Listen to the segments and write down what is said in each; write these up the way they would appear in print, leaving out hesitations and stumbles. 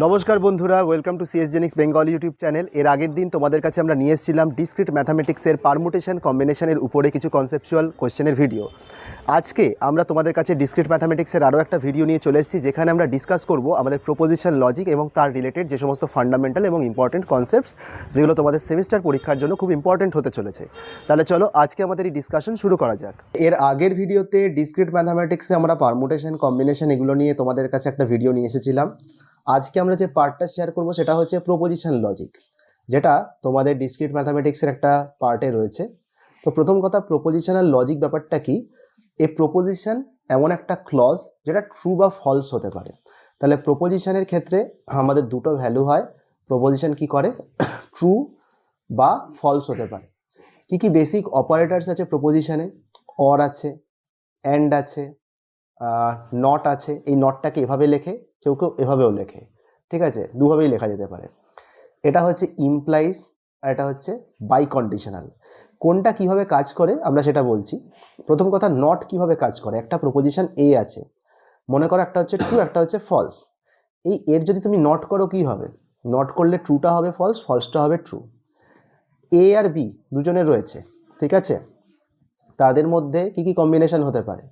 নমস্কার বন্ধুরা, welcome to CS Xenix Bengal YouTube channel. এর আগের দিন তোমাদের কাছে আমরা নিয়ে এসেছিলাম ডিসক্রিট ম্যাথামেটিক্সের পারমুটেশন কম্বিনেশনের উপরে কিছু কনসেপচুয়াল কোশ্চেনের ভিডিও। আজকে আমরা তোমাদের কাছে ডিসক্রিট ম্যাথামেটিক্সের আরও একটা ভিডিও নিয়ে চলে এসেছি, যেখানে আমরা ডিসকাস করব আমাদের প্রপোজিশন লজিক এবং তার রিলেটেড যে সমস্ত ফান্ডামেন্টাল এবং ইম্পর্টেন্ট কনসেপ্টস, যেগুলো তোমাদের সেমিস্টার পরীক্ষার জন্য খুব ইম্পর্টেন্ট হতে চলেছে। তাহলে চলো আজকে আমাদের এই ডিসকাশন শুরু করা যাক। এর আগের ভিডিওতে ডিসক্রিট ম্যাথামেটিক্সে আমরা পারমুটেশন কম্বিনেশন এগুলো নিয়ে তোমাদের কাছে একটা ভিডিও নিয়ে এসেছিলাম। আজকে আমরা যে পার্টটা শেয়ার করব সেটা হচ্ছে প্রপোজিশন লজিক, যেটা তোমাদের ডিসক্রিট ম্যাথামেটিক্সের একটা পার্টে রয়েছে। তো প্রথম কথা, প্রপোজিশনাল লজিক ব্যাপারটা কি? এই প্রপোজিশন এমন একটা ক্লজ যেটা ট্রু বা ফলস হতে পারে। তাহলে প্রপোজিশনের ক্ষেত্রে আমাদের দুটো ভ্যালু হয়। প্রপোজিশন কি করে? ট্রু বা ফলস হতে পারে। কি কি বেসিক অপারেটরস আছে প্রপোজিশনে? অর আছে, অ্যান্ড আছে, নট আছে। এই নটটাকে এভাবে লেখে, কেউ কেউ এভাবেও লেখে, ঠিক আছে? দুভাবেই লেখা যেতে পারে। এটা হচ্ছে ইমপ্লাইজ আর এটা হচ্ছে বাই কন্ডিশনাল। কোনটা কিভাবে কাজ করে আমরা সেটা বলছি। প্রথম কথা, নট কিভাবে কাজ করে। একটা প্রপোজিশন এ আছে, মনে করো একটা হচ্ছে ট্রু, একটা হচ্ছে ফলস। এই এর যদি তুমি নট করো, কি হবে? নট করলে ট্রুটা হবে ফলস, ফলসটা হবে ট্রু। এ আর বি দুজনের রয়েছে, ঠিক আছে? তাদের মধ্যে কি কি কম্বিনেশন হতে পারে?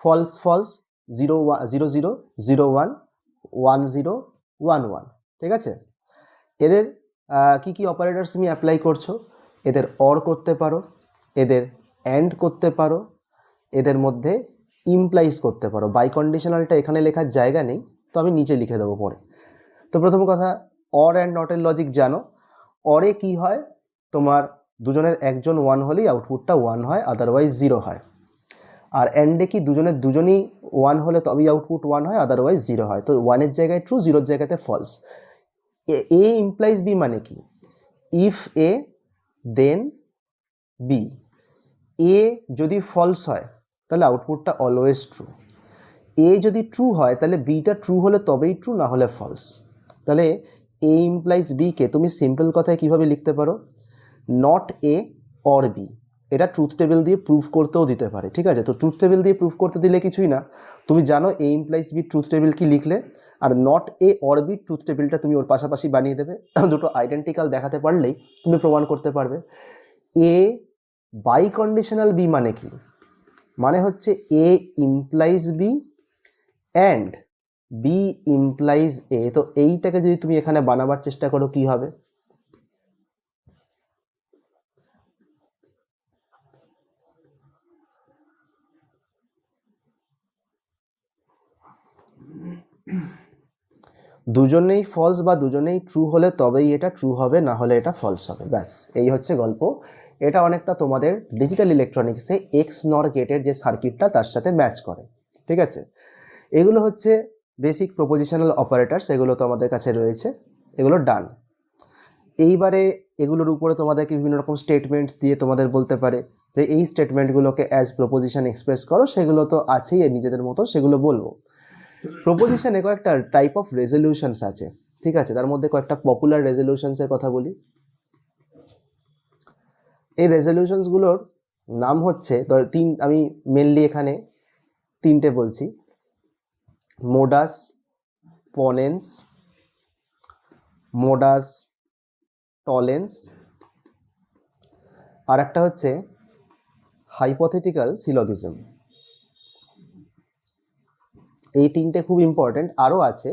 ফলস ফলস, 0 0 0 0 1 1 0 1 1, ঠিক আছে? এদের কি কি অপারেটরস তুমি অ্যাপ্লাই করছো? এদের অর করতে পারো, এদের অ্যান্ড করতে পারো, এদের মধ্যে ইমপ্লাইজ করতে পারো। বাই কন্ডিশনালটা এখানে লেখার জায়গা নেই, তো আমি নিচে লিখে দেবো পরে। তো প্রথম কথা, অর অ্যান্ড নটের লজিক জানো। অরে কি হয়? তোমার দুজনের একজন 1 হলেই আউটপুটটা 1 হয়, আদারওয়াইজ 0 হয়। আর অ্যান্ডে কি দুজনই 1 হলে তবেই আউটপুট 1 হয়, আদারওয়াইজ 0 হয়। তো 1-এর জায়গায় ট্রু, 0-এর জায়গাতে ফলস। এ ইমপ্লাইজ বি মানে কি? If A then B. এ যদি ফলস হয় তাহলে আউটপুটটা অলওয়েজ ট্রু। এ যদি ট্রু হয় তাহলে বিটা ট্রু হলে তবেই ট্রু, না হলে ফলস। তাহলে এ ইমপ্লাইজ বিকে তুমি সিম্পল কথায় কীভাবে লিখতে পারো? Not A or B. এটা ট্রুথ টেবিল দিয়ে প্রুফ করতেও দিতে পারে, ঠিক আছে? তো ট্রুথ টেবিল দিয়ে প্রুফ করতে দিলে কিছুই না, তুমি জানো A implies B truth table কি লিখলে, আর not A or B truth টেবিলটা তুমি ওর পাশাপাশি বানিয়ে দেবে। দুটো আইডেন্টিক্যাল দেখাতে পারলেই তুমি প্রমাণ করতে পারবে। এ বাই কন্ডিশনাল বি মানে কি? মানে হচ্ছে A implies B and B implies A. তো এইটাকে যদি তুমি এখানে বানাবার চেষ্টা করো, কি হবে? দুজনেই ফলস বা দুজনেই ট্রু হলে তবেই এটা ট্রু হবে, না হলে এটা ফলস হবে। ব্যাস, এই হচ্ছে গল্প। এটা অনেকটা তোমাদের ডিজিটাল ইলেকট্রনিক্সে এক্স নর গেটের যে সার্কিটটা তার সাথে ম্যাচ করে, ঠিক আছে? এগুলো হচ্ছে বেসিক প্রপোজিশনাল অপারেটরস, এগুলো তো আমাদের কাছে রয়েছে, এগুলো ডান। এইবারে এগুলোর উপরে তোমাদেরকে বিভিন্ন রকম স্টেটমেন্টস দিয়ে তোমাদের বলতে পারে যে এই স্টেটমেন্টগুলোকে অ্যাজ প্রপোজিশন এক্সপ্রেস করো। সেগুলো তো আছেই নিজেদের মতো, সেগুলো বলবো। প্রপোজিশনে কয়েকটা টাইপ অফ রেজলিউশনস আছে, ঠিক আছে? তার মধ্যে কয়েকটা পপুলার রেজলিউশনসের কথা বলি। এই রেজলিউশনসগুলোর নাম হচ্ছে, আমি মেনলি এখানে তিনটে বলছি: মোডাস পনেন্স, মোডাস টলেন্স, আর একটা হচ্ছে হাইপোথেটিক্যাল সিলজিজম। এই তিনটে খুব ইম্পর্টেন্ট। আরও আছে,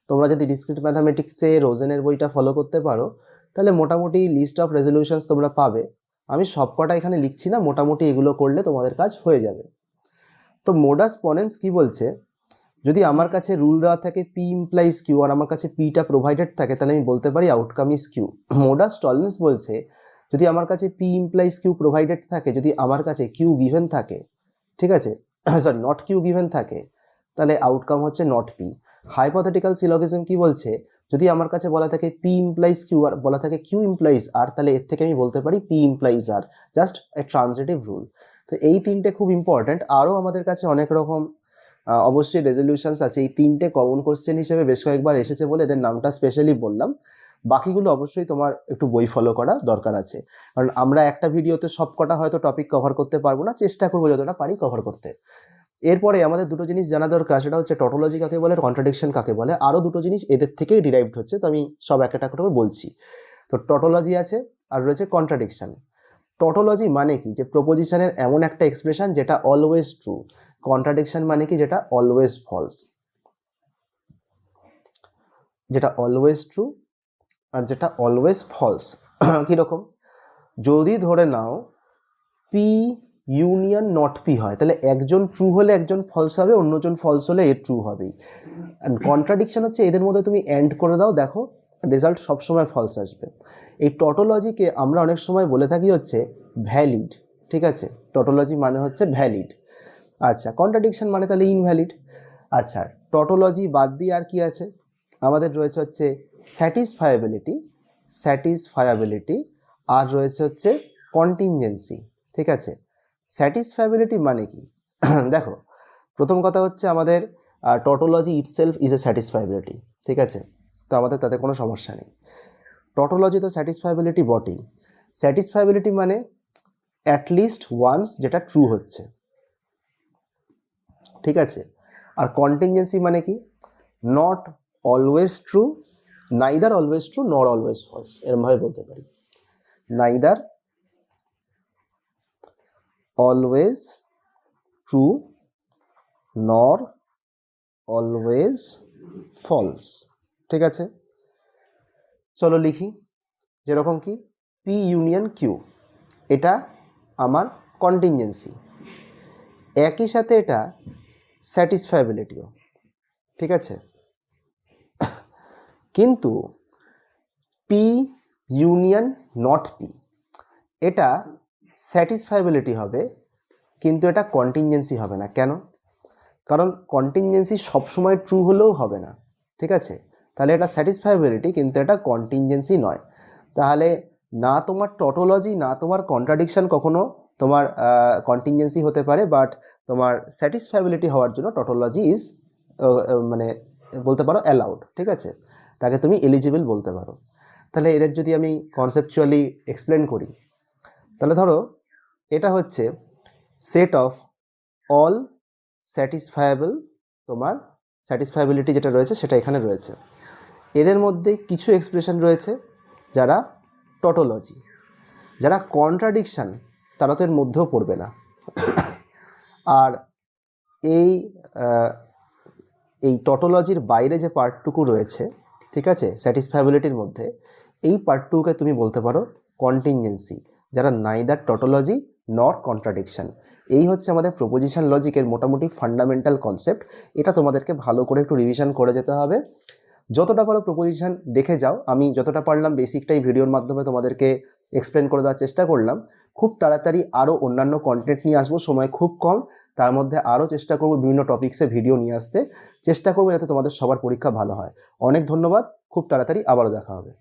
তোমরা যদি ডিসক্রিট ম্যাথামেটিক্সে রোজেনের বইটা ফলো করতে পারো তাহলে মোটামুটি লিস্ট অফ রেজলিউশনস তোমরা পাবে। আমি সবকটা এখানে লিখছি না, মোটামুটি এগুলো করলে তোমাদের কাজ হয়ে যাবে। তো মোডাস পনেন্স কি বলছে? যদি আমার কাছে রুল দেওয়া থাকে পি ইমপ্লাইজ কিউ, আর আমার কাছে পিটা প্রোভাইডেড থাকে, তাহলে আমি বলতে পারি outcome is Q. Modus Tollens বলছে যদি আমার কাছে পি ইমপ্লাইজ কিউ প্রোভাইডেড থাকে, যদি আমার কাছে কিউ গিভেন থাকে, ঠিক আছে, সরি নট কিউ গিভেন থাকে, তাহলে আউটকাম হচ্ছে নট পি। হাইপোথেটিক্যাল সিলজিজম কি বলছে? যদি আমার কাছে বলা থাকে পি ইমপ্লাইজ কিউ আর বলা থাকে কিউ ইমপ্লাইজ আর, তাহলে এর থেকে আমি বলতে পারি P implies R, just a transitive rule. তো এই তিনটে খুব ইম্পর্ট্যান্ট। আরও আমাদের কাছে অনেক রকম অবশ্যই রেজলিউশনস আছে। এই তিনটে কমন কোশ্চেন হিসেবে বেশ কয়েকবার এসেছে বলে এদের নামটা স্পেশালি বললাম। বাকিগুলো অবশ্যই তোমার একটু বই ফলো করা দরকার আছে, কারণ আমরা একটা ভিডিওতে সব কটা হয়তো টপিক কভার করতে পারবো না, চেষ্টা করবো যতটা পারি কভার করতে। এরপরে আমাদের দুটো জিনিস জানা দরকার, সেটা হচ্ছে টটোলজি কাকে বলে, কন্ট্রাডিকশন কাকে বলে। আরও দুটো জিনিস এদের থেকেই ডিরাইভড হচ্ছে, তো আমি সব একটা করে বলছি। তো টটোলজি আছে আর রয়েছে কন্ট্রাডিকশন। টটোলজি মানে কি, যে প্রপোজিশনের এমন একটা এক্সপ্রেশন যেটা অলওয়েজ ট্রু। কন্ট্রাডিকশন মানে কি, যেটা অলওয়েজ ফলস, যেটা অলওয়েজ ট্রু আর যেটা অলওয়েজ ফলস। কীরকম, যদি ধরে নাও পি ইউনিয়ন নট পি হয়, তাহলে একজন ট্রু হলে একজন ফলস হবে, অন্যজন ফলস হলে এ ট্রু হবেই। অ্যান্ড কন্ট্রাডিকশন হচ্ছে এদের মধ্যে তুমি এন্ড করে দাও, দেখো রেজাল্ট সবসময় ফলস আসবে। এই টটোলজিকে আমরা অনেক সময় বলে থাকি হচ্ছে ভ্যালিড, ঠিক আছে। টটোলজি মানে হচ্ছে ভ্যালিড। আচ্ছা, কন্ট্রাডিকশন মানে তাহলে ইনভ্যালিড। আচ্ছা, টটোলজি বাদ দিয়ে আর কি আছে, আমাদের রয়েছে হচ্ছে স্যাটিসফায়াবিলিটি, স্যাটিসফায়াবিলিটি, আর রয়েছে হচ্ছে কন্টিনজেন্সি, ঠিক আছে। স্যাটিসফায়াবিলিটি মানে কি, দেখো প্রথম কথা হচ্ছে আমাদের টটোলজি ইটসেলফ ইজ এ স্যাটিসফায়াবিলিটি, ঠিক আছে, তো আমাদের তাতে কোনো সমস্যা নেই। টটোলজি তো স্যাটিসফায়াবিলিটি বটেই। স্যাটিসফায়াবিলিটি মানে অ্যাটলিস্ট ওয়ান্স, যেটা ট্রু হচ্ছে, ঠিক আছে। আর কন্টিনজেন্সি মানে কি, not always true, neither always true নর অলওয়েজ ফলস, এরমভাবে বলতে পারি। নাইদার অলওয়েজ ট্রু নর অলওয়েজ ফলস, ঠিক আছে। চলো লিখি, যেরকম কি পি ইউনিয়ন কিউ, এটা আমার কন্টিনজেন্সি, একই সাথে এটা স্যাটিসফায়াবিলিটিও, ঠিক আছে। কিন্তু পি ইউনিয়ন নট পি, এটা স্যাটিসফায়াবিলিটি হবে, কিন্তু এটা কন্টিনজেন্সি হবে না। কেন? কারণ কন্টিনজেন্সি সবসময় ট্রু হলেও হবে না, ঠিক আছে। তাহলে এটা স্যাটিসফায়াবিলিটি, কিন্তু এটা কন্টিনজেন্সি নয়। তাহলে না তোমার টটোলজি না তোমার কন্ট্রাডিকশন কখনো তোমার কন্টিনজেন্সি হতে পারে, বাট তোমার স্যাটিসফায়াবিলিটি হওয়ার জন্য টটোলজি ইজ মানে বলতে পারো অ্যালাউড, ঠিক আছে, তাকে তুমি এলিজিবল বলতে পারো। তাহলে এদের যদি আমি কনসেপচুয়ালি এক্সপ্লেন করি, তাহলে ধরো এটা হচ্ছে সেট অফ অল স্যাটিসফায়াবল, তোমার স্যাটিসফায়াবিলিটি যেটা রয়েছে সেটা এখানে রয়েছে। এদের মধ্যে কিছু এক্সপ্রেশন রয়েছে যারা টটোলজি, যারা কন্ট্রাডিকশান, তারা তো এর মধ্যেও পড়বে না। আর এই এই টটোলজির বাইরে যে পার্টটুকু রয়েছে, ঠিক আছে, স্যাটিসফায়াবিলিটির মধ্যে, এই পার্টটুকুকে তুমি বলতে পারো কন্টিনজেন্সি, যারা নাইদার টটোলজি নট কন্ট্রাডিকশান। এই হচ্ছে আমাদের প্রপোজিশন লজিকের মোটামুটি ফান্ডামেন্টাল কনসেপ্ট। এটা তোমাদেরকে ভালো করে একটু রিভিশন করে যেতে হবে। যতটা পারো প্রপোজিশন দেখে যাও, আমি যতটা পারলাম বেসিকটাই ভিডিওর মাধ্যমে তোমাদেরকে এক্সপ্লেন করে দেওয়ার চেষ্টা করলাম। খুব তাড়াতাড়ি আরও অন্যান্য কন্টেন্ট নিয়ে আসবো, সময় খুব কম, তার মধ্যে আরও চেষ্টা করব বিভিন্ন টপিক্সে ভিডিও নিয়ে আসতে চেষ্টা করবো, যাতে তোমাদের সবার পরীক্ষা ভালো হয়। অনেক ধন্যবাদ, খুব তাড়াতাড়ি আবারও দেখা হবে।